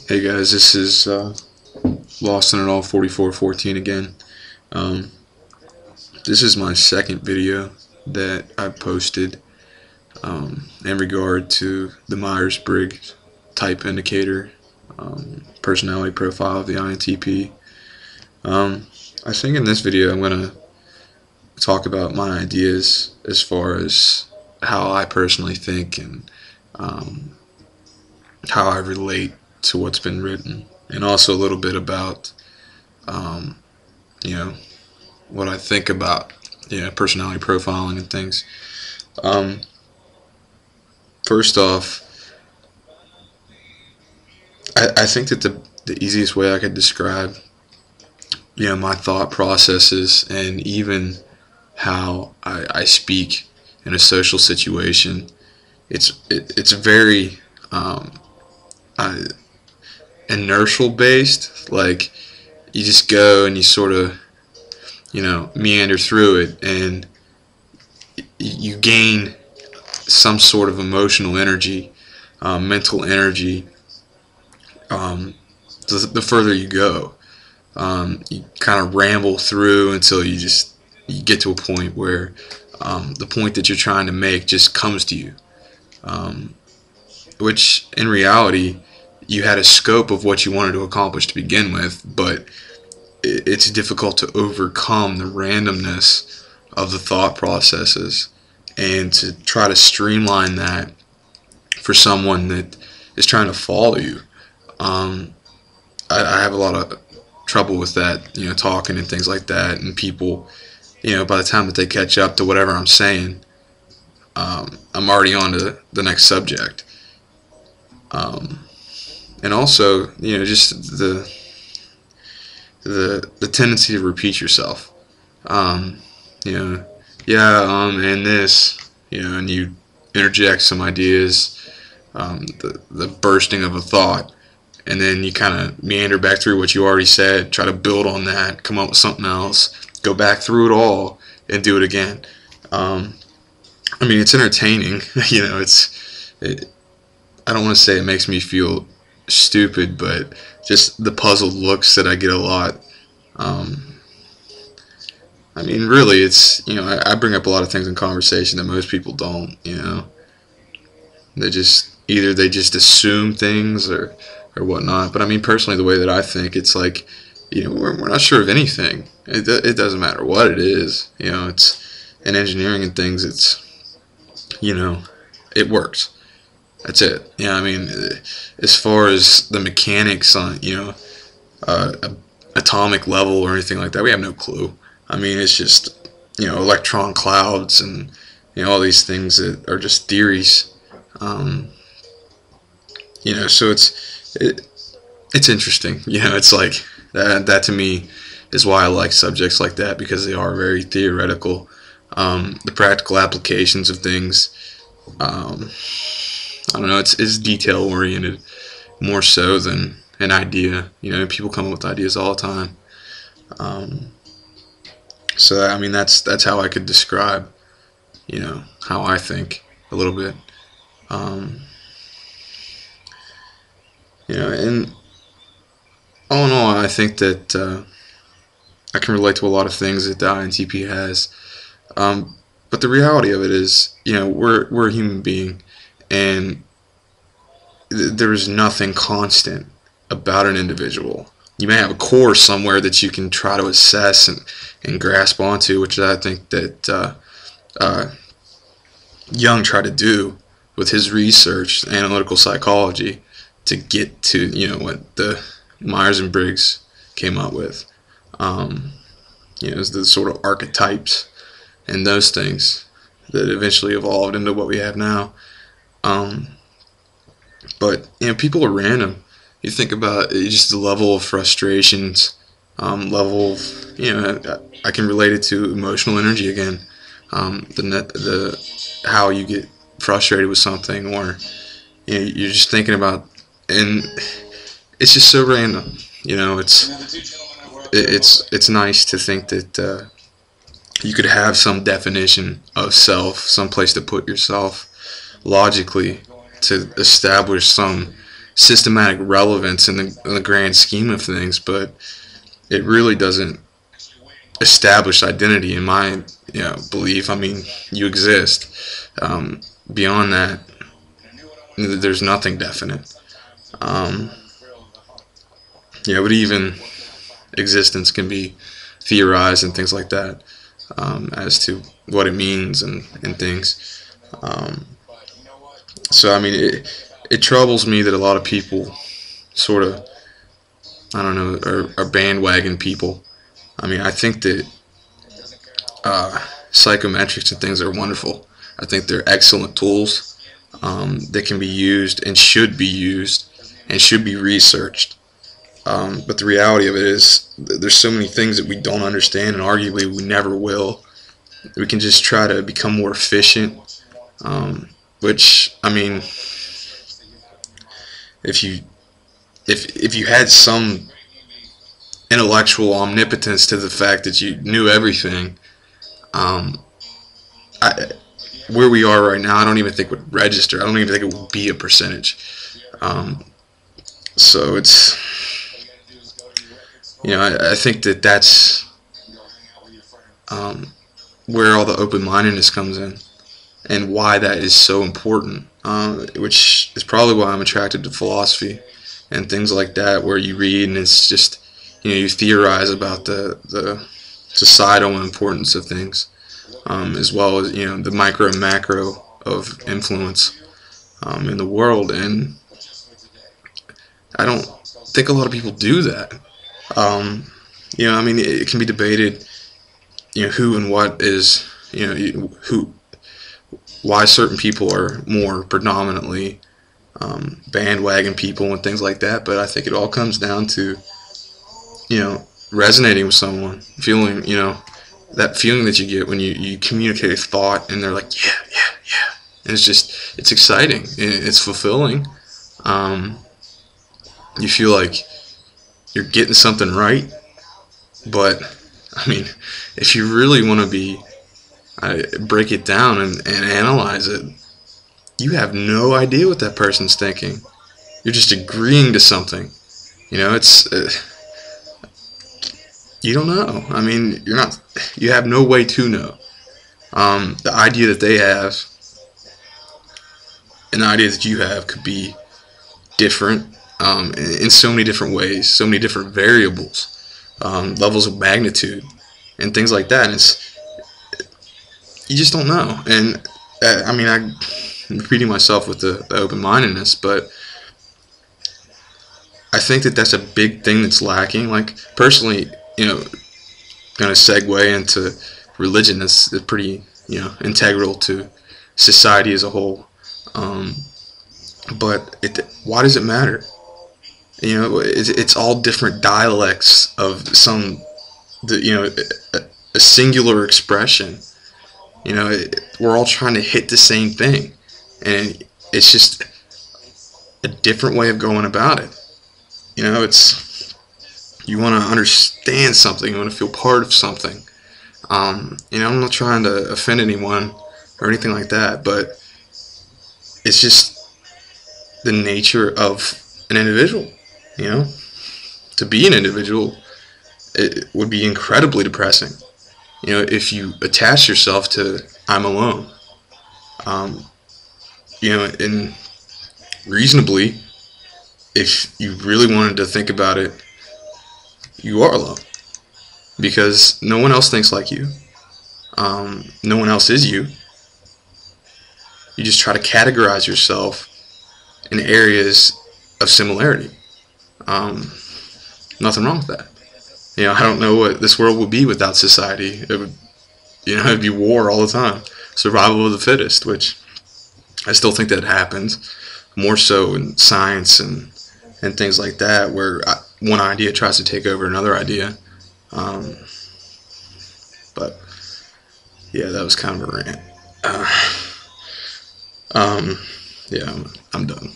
Hey guys, this is Lost in It All 4414 again. Um, this is my second video that I posted in regard to the Myers-Briggs type indicator personality profile of the INTP. I think in this video I'm going to talk about my ideas as far as how I personally think and how I relate to what's been written, and also a little bit about you know, what I think about personality profiling and things. First off, I think that the easiest way I could describe my thought processes and even how I speak in a social situation, it's very inertial based. Like, you just go and you sort of meander through it, and you gain some sort of emotional energy, mental energy. The further you go, you kind of ramble through until you get to a point where the point that you're trying to make just comes to you, which in reality you had a scope of what you wanted to accomplish to begin with, but it's difficult to overcome the randomness of the thought processes and to try to streamline that for someone that is trying to follow you. I have a lot of trouble with that, talking and things like that, and people, by the time that they catch up to whatever I'm saying, I'm already on to the next subject. And also, just the tendency to repeat yourself. And this, and you interject some ideas, the bursting of a thought, and then you kind of meander back through what you already said, try to build on that, come up with something else, go back through it all, and do it again. It's entertaining. I don't want to say it makes me feel stupid, but just the puzzled looks that I get a lot. Really, it's, I bring up a lot of things in conversation that most people don't. They just assume things or whatnot. But personally, the way that I think, it's like, we're not sure of anything. It doesn't matter what it is. It's in engineering and things. It's, it works. That's it. As far as the mechanics on, atomic level or anything like that, we have no clue. It's just, electron clouds and, all these things that are just theories. So it's interesting. It's like that to me is why I like subjects like that, because they are very theoretical. The practical applications of things, I don't know, it's detail oriented more so than an idea. People come up with ideas all the time. So that's how I could describe how I think a little bit. And all in all, I think that I can relate to a lot of things that the INTP has. But the reality of it is, we're a human being, and there is nothing constant about an individual. You may have a core somewhere that you can try to assess and grasp onto, which I think that Jung tried to do with his research, analytical psychology, to get to what the Myers and Briggs came up with. It's the sort of archetypes and those things that eventually evolved into what we have now. But people are random. You think about just the level of frustrations, level of I can relate it to emotional energy again. The how you get frustrated with something, or you're just thinking about, and it's just so random. It's nice to think that you could have some definition of self, some place to put yourself logically, to establish some systematic relevance in the grand scheme of things, but it really doesn't establish identity in my belief. I mean, you exist. Beyond that, there's nothing definite. But even existence can be theorized and things like that, as to what it means and things. So I mean, it troubles me that a lot of people sort of, I don't know, are bandwagon people. I mean, I think that psychometrics and things are wonderful. I think they're excellent tools that can be used and should be used and should be researched. But the reality of it is there's so many things that we don't understand, and arguably we never will. We can just try to become more efficient, which, I mean, if you had some intellectual omnipotence to the fact that you knew everything, where we are right now, I don't even think would register. I don't even think it would be a percentage. So it's, I think that's where all the open-mindedness comes in, and why that is so important, which is probably why I'm attracted to philosophy and things like that, where you read and it's just, you theorize about the societal importance of things, as well as, the micro and macro of influence in the world. And I don't think a lot of people do that. I mean, it can be debated, who and what is, why certain people are more predominantly bandwagon people and things like that. But I think it all comes down to, resonating with someone, feeling, that feeling that you get when you communicate a thought and they're like, yeah. And it's exciting, it's fulfilling. You feel like you're getting something right. But I mean, if you really want to break it down and analyze it, you have no idea what that person's thinking. You're just agreeing to something. It's you don't know. I mean, you have no way to know. The idea that they have and the idea that you have could be different in so many different ways, so many different variables, levels of magnitude, and things like that. And you just don't know. And I mean, I'm repeating myself with the open-mindedness, but I think that that's a big thing that's lacking. Like, personally, going to segue into religion. That's pretty, integral to society as a whole. But why does it matter? It's all different dialects of a singular expression. We're all trying to hit the same thing, and it's just a different way of going about it. You want to understand something, you want to feel part of something. I'm not trying to offend anyone or anything like that, but it's just the nature of an individual. To be an individual, it would be incredibly depressing. If you attach yourself to I'm alone. And reasonably, if you really wanted to think about it, you are alone, because no one else thinks like you. No one else is you. You just try to categorize yourself in areas of similarity. Nothing wrong with that. I don't know what this world would be without society. It would, it'd be war all the time. Survival of the fittest, which I still think that happens, more so in science and things like that, where one idea tries to take over another idea. But yeah, that was kind of a rant. Yeah, I'm done.